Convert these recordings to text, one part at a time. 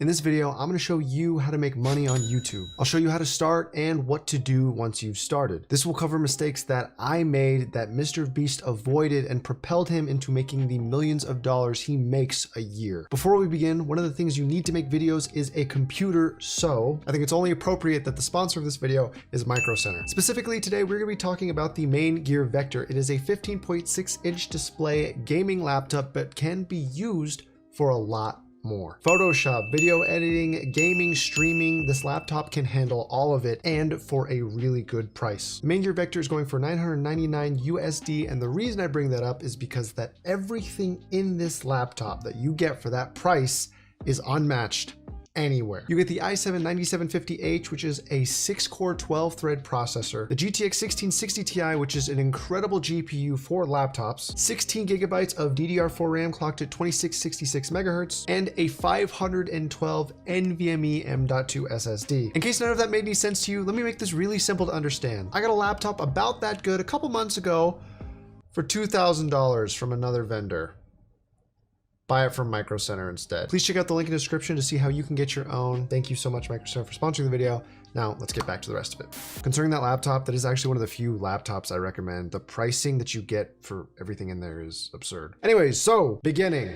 In this video, I'm going to show you how to make money on YouTube. I'll show you how to start and what to do once you've started. This will cover mistakes that I made that MrBeast avoided and propelled him into making the millions of dollars he makes a year. Before we begin, one of the things you need to make videos is a computer, so I think it's only appropriate that the sponsor of this video is Micro Center. Specifically today, we're going to be talking about the Main Gear Vector. It is a 15.6-inch display gaming laptop that can be used for a lot more. Photoshop, video editing, gaming, streaming, this laptop can handle all of it and for a really good price. The Main Gear Vector is going for $999 USD, and the reason I bring that up is because that everything in this laptop that you get for that price is unmatched anywhere. You get the i7-9750H, which is a 6-core 12-thread processor, the GTX 1660 Ti, which is an incredible GPU for laptops, 16 gigabytes of DDR4 RAM clocked at 2666 megahertz, and a 512 NVMe M.2 SSD. In case none of that made any sense to you, let me make this really simple to understand. I got a laptop about that good a couple months ago for $2,000 from another vendor. Buy it from Micro Center instead. Please check out the link in the description to see how you can get your own. Thank you so much, Micro Center, for sponsoring the video. Now let's get back to the rest of it. Concerning that laptop, that is actually one of the few laptops I recommend. The pricing that you get for everything in there is absurd. Anyways, so beginning,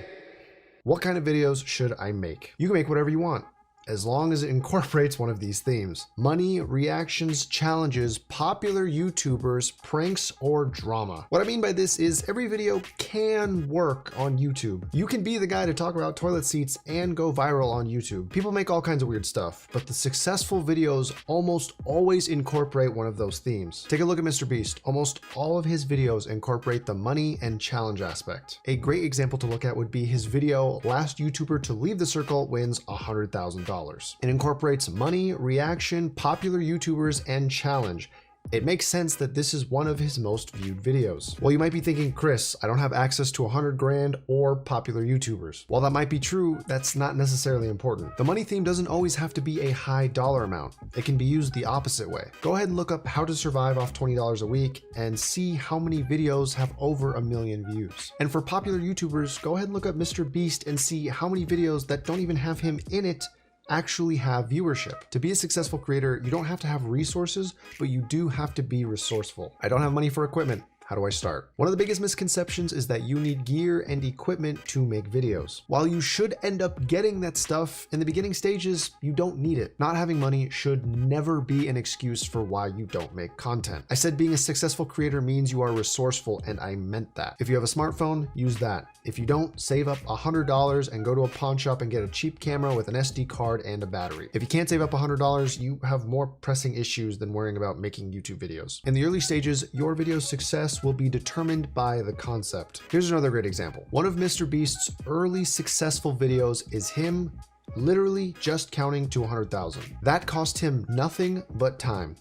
what kind of videos should I make? You can make whatever you want, as long as it incorporates one of these themes: money, reactions, challenges, popular YouTubers, pranks, or drama. What I mean by this is every video can work on YouTube. You can be the guy to talk about toilet seats and go viral on YouTube. People make all kinds of weird stuff, but the successful videos almost always incorporate one of those themes. Take a look at MrBeast. Almost all of his videos incorporate the money and challenge aspect. A great example to look at would be his video, Last YouTuber to Leave the Circle Wins $100,000. It incorporates money, reaction, popular YouTubers, and challenge. It makes sense that this is one of his most viewed videos. Well, you might be thinking, Chris, I don't have access to 100 grand or popular YouTubers. While that might be true, that's not necessarily important. The money theme doesn't always have to be a high dollar amount. It can be used the opposite way. Go ahead and look up how to survive off $20 a week and see how many videos have over 1 million views. And for popular YouTubers, go ahead and look up MrBeast and see how many videos that don't even have him in it actually have viewership. To be a successful creator, you don't have to have resources, but you do have to be resourceful. I don't have money for equipment. How do I start? One of the biggest misconceptions is that you need gear and equipment to make videos. While you should end up getting that stuff, in the beginning stages, you don't need it. Not having money should never be an excuse for why you don't make content. I said being a successful creator means you are resourceful, and I meant that. If you have a smartphone, use that. If you don't, save up $100 and go to a pawn shop and get a cheap camera with an SD card and a battery. If you can't save up $100, you have more pressing issues than worrying about making YouTube videos. In the early stages, your video's success will be determined by the concept. Here's another great example. One of MrBeast's early successful videos is him literally just counting to 100,000. That cost him nothing but time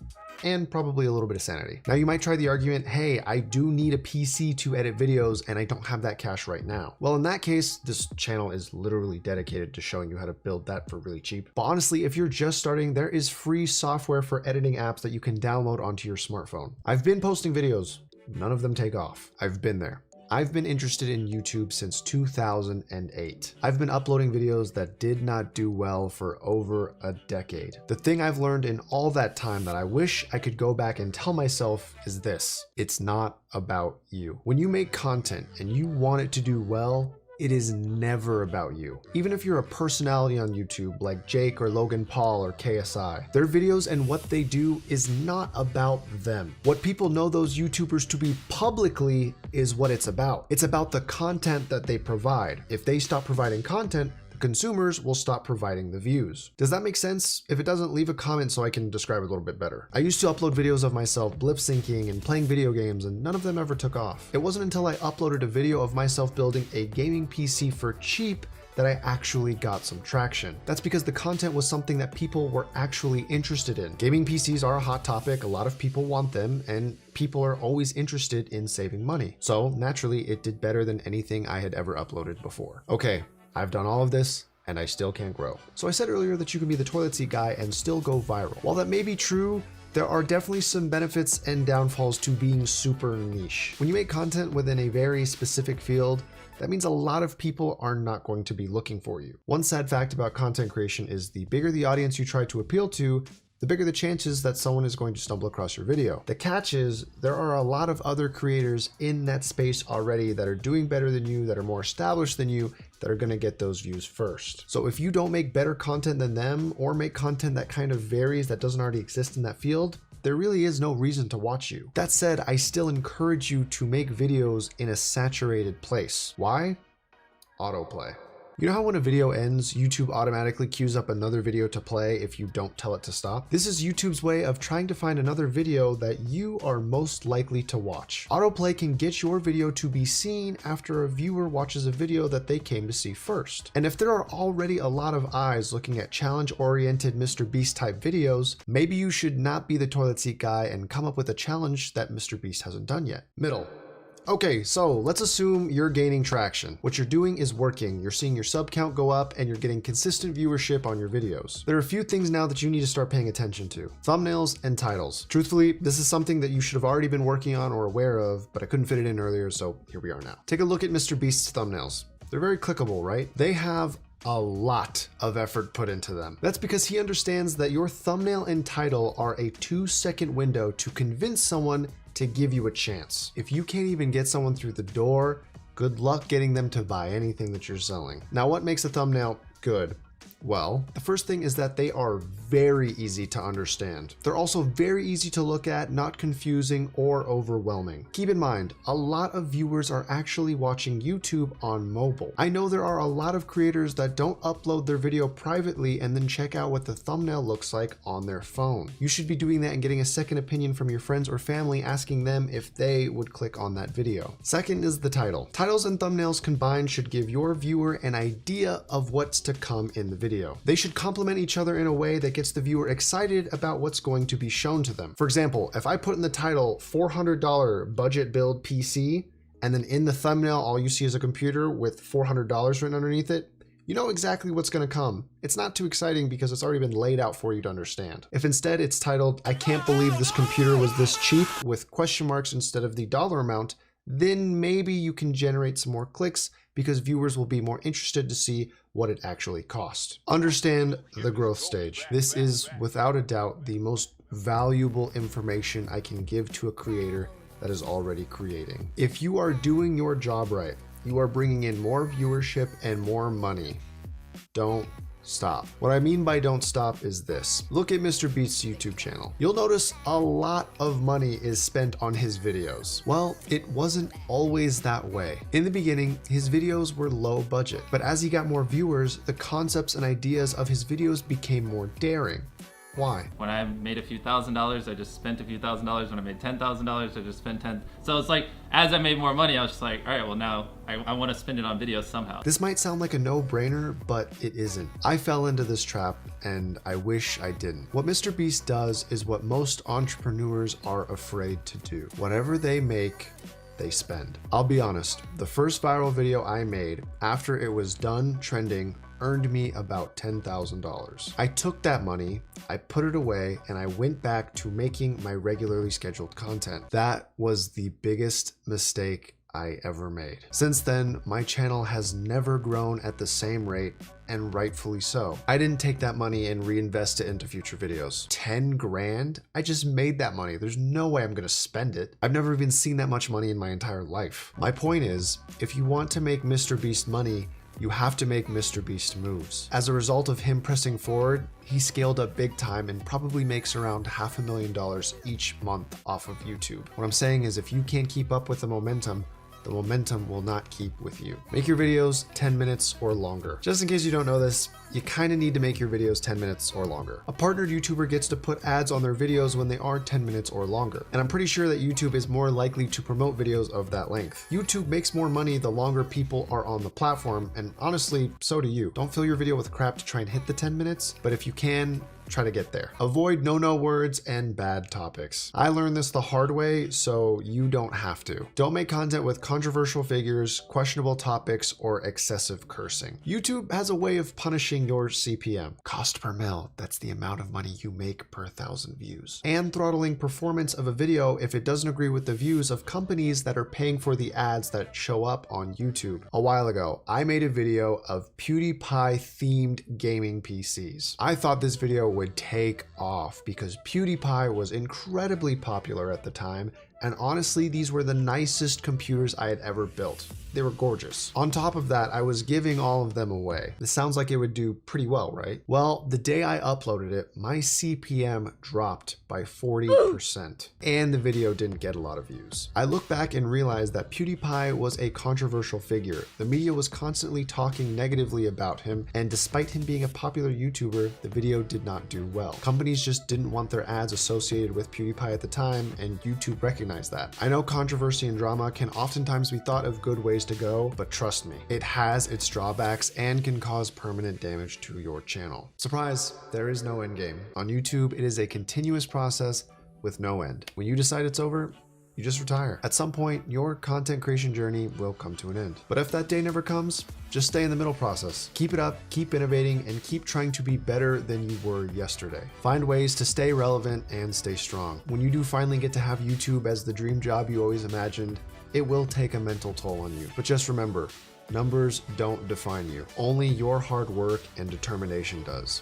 and probably a little bit of sanity. Now you might try the argument, hey, I do need a PC to edit videos and I don't have that cash right now. Well, in that case, this channel is literally dedicated to showing you how to build that for really cheap. But honestly, if you're just starting, there is free software for editing apps that you can download onto your smartphone. I've been posting videos. None of them take off. I've been there. I've been interested in YouTube since 2008. I've been uploading videos that did not do well for over a decade. The thing I've learned in all that time that I wish I could go back and tell myself is this: it's not about you. When you make content and you want it to do well, it is never about you. Even if you're a personality on YouTube like Jake or Logan Paul or KSI, their videos and what they do is not about them. What people know those YouTubers to be publicly is what it's about. It's about the content that they provide. If they stop providing content, consumers will stop providing the views. Does that make sense? If it doesn't, leave a comment so I can describe it a little bit better. I used to upload videos of myself lip syncing and playing video games, and none of them ever took off. It wasn't until I uploaded a video of myself building a gaming PC for cheap that I actually got some traction. That's because the content was something that people were actually interested in. Gaming PCs are a hot topic, a lot of people want them, and people are always interested in saving money. So naturally, it did better than anything I had ever uploaded before. Okay, I've done all of this and I still can't grow. So I said earlier that you can be the toilet seat guy and still go viral. While that may be true, there are definitely some benefits and downfalls to being super niche. When you make content within a very specific field, that means a lot of people are not going to be looking for you. One sad fact about content creation is the bigger the audience you try to appeal to, the bigger the chances that someone is going to stumble across your video. The catch is there are a lot of other creators in that space already that are doing better than you, that are more established than you, that are going to get those views first. So if you don't make better content than them, or make content that kind of varies that doesn't already exist in that field, there really is no reason to watch you. That said, I still encourage you to make videos in a saturated place. Why? Autoplay. You know how when a video ends, YouTube automatically queues up another video to play if you don't tell it to stop? This is YouTube's way of trying to find another video that you are most likely to watch. Autoplay can get your video to be seen after a viewer watches a video that they came to see first. And if there are already a lot of eyes looking at challenge-oriented MrBeast type videos, maybe you should not be the toilet seat guy and come up with a challenge that MrBeast hasn't done yet. Middle. Okay, so let's assume you're gaining traction. What you're doing is working. You're seeing your sub count go up and you're getting consistent viewership on your videos. There are a few things now that you need to start paying attention to: thumbnails and titles. Truthfully, this is something that you should have already been working on or aware of, but I couldn't fit it in earlier, so here we are now. Take a look at MrBeast's thumbnails. They're very clickable, right? They have a lot of effort put into them. That's because he understands that your thumbnail and title are a 2-second window to convince someone to give you a chance. If you can't even get someone through the door, good luck getting them to buy anything that you're selling. Now, what makes a thumbnail good? Well, the first thing is that they are very easy to understand. They're also very easy to look at, not confusing or overwhelming. Keep in mind, a lot of viewers are actually watching YouTube on mobile. I know there are a lot of creators that don't upload their video privately and then check out what the thumbnail looks like on their phone. You should be doing that and getting a second opinion from your friends or family, asking them if they would click on that video. Second is the title. Titles and thumbnails combined should give your viewer an idea of what's to come in the video. They should complement each other in a way that gets the viewer excited about what's going to be shown to them. For example, if I put in the title $400 budget build PC, and then in the thumbnail all you see is a computer with $400 written underneath it, you know exactly what's going to come. It's not too exciting because it's already been laid out for you to understand. If instead it's titled, "I can't believe this computer was this cheap," with question marks instead of the dollar amount, then maybe you can generate some more clicks because viewers will be more interested to see what it actually cost. Understand the growth stage. This is without a doubt the most valuable information I can give to a creator that is already creating. If you are doing your job right, you are bringing in more viewership and more money. Don't stop. What I mean by don't stop is this. Look at MrBeast's YouTube channel. You'll notice a lot of money is spent on his videos. Well, it wasn't always that way. In the beginning, his videos were low budget, but as he got more viewers, the concepts and ideas of his videos became more daring. Why? When I made a few $1,000s, I just spent a few $1,000s. When I made $10,000, I just spent 10. So it's like, as I made more money, I was just like, all right, well now I want to spend it on videos somehow. This might sound like a no-brainer, but it isn't. I fell into this trap and I wish I didn't. What MrBeast does is what most entrepreneurs are afraid to do. Whatever they make, they spend. I'll be honest, the first viral video I made after it was done trending earned me about $10,000. I took that money, I put it away, and I went back to making my regularly scheduled content. That was the biggest mistake I ever made. Since then, my channel has never grown at the same rate, and rightfully so. I didn't take that money and reinvest it into future videos. 10 grand? I just made that money. There's no way I'm gonna spend it. I've never even seen that much money in my entire life. My point is, if you want to make MrBeast money, you have to make MrBeast moves. As a result of him pressing forward, he scaled up big time and probably makes around $500,000 each month off of YouTube. What I'm saying is, if you can't keep up with the momentum will not keep with you. Make your videos 10 minutes or longer. Just in case you don't know this, you kind of need to make your videos 10 minutes or longer. A partnered YouTuber gets to put ads on their videos when they are 10 minutes or longer. And I'm pretty sure that YouTube is more likely to promote videos of that length. YouTube makes more money the longer people are on the platform, and honestly, so do you. Don't fill your video with crap to try and hit the 10 minutes, but if you can, try to get there. Avoid no words and bad topics. I learned this the hard way, so you don't have to. Don't make content with controversial figures, questionable topics, or excessive cursing. YouTube has a way of punishing your CPM, cost per mil. That's the amount of money you make per 1,000 views. And throttling performance of a video if it doesn't agree with the views of companies that are paying for the ads that show up on YouTube. A while ago, I made a video of PewDiePie themed gaming PCs. I thought this video would take off because PewDiePie was incredibly popular at the time, and honestly, these were the nicest computers I had ever built. They were gorgeous. On top of that, I was giving all of them away. This sounds like it would do pretty well, right? Well, the day I uploaded it, my CPM dropped by 40%, and the video didn't get a lot of views. I look back and realized that PewDiePie was a controversial figure. The media was constantly talking negatively about him, and despite him being a popular YouTuber, the video did not do well. Companies just didn't want their ads associated with PewDiePie at the time, and YouTube recognized that. I know controversy and drama can oftentimes be thought of good ways to go, but trust me, it has its drawbacks and can cause permanent damage to your channel. Surprise, there is no end game. On YouTube, it is a continuous process with no end. When you decide it's over, you just retire. At some point, your content creation journey will come to an end. But if that day never comes, just stay in the middle process. Keep it up, keep innovating, and keep trying to be better than you were yesterday. Find ways to stay relevant and stay strong. When you do finally get to have YouTube as the dream job you always imagined, it will take a mental toll on you. But just remember, numbers don't define you. Only your hard work and determination does.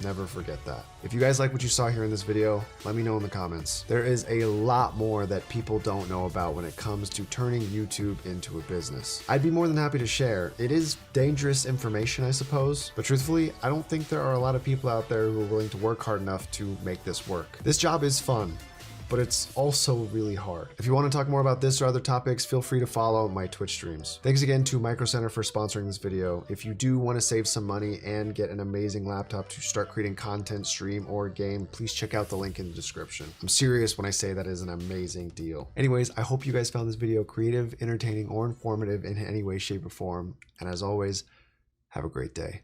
Never forget that. If you guys like what you saw here in this video, let me know in the comments. There is a lot more that people don't know about when it comes to turning YouTube into a business. I'd be more than happy to share. It is dangerous information, I suppose, but truthfully, I don't think there are a lot of people out there who are willing to work hard enough to make this work. This job is fun, but it's also really hard. If you want to talk more about this or other topics, feel free to follow my Twitch streams. Thanks again to Micro Center for sponsoring this video. If you do want to save some money and get an amazing laptop to start creating content, stream, or game, please check out the link in the description. I'm serious when I say that is an amazing deal. Anyways, I hope you guys found this video creative, entertaining, or informative in any way, shape, or form. And as always, have a great day.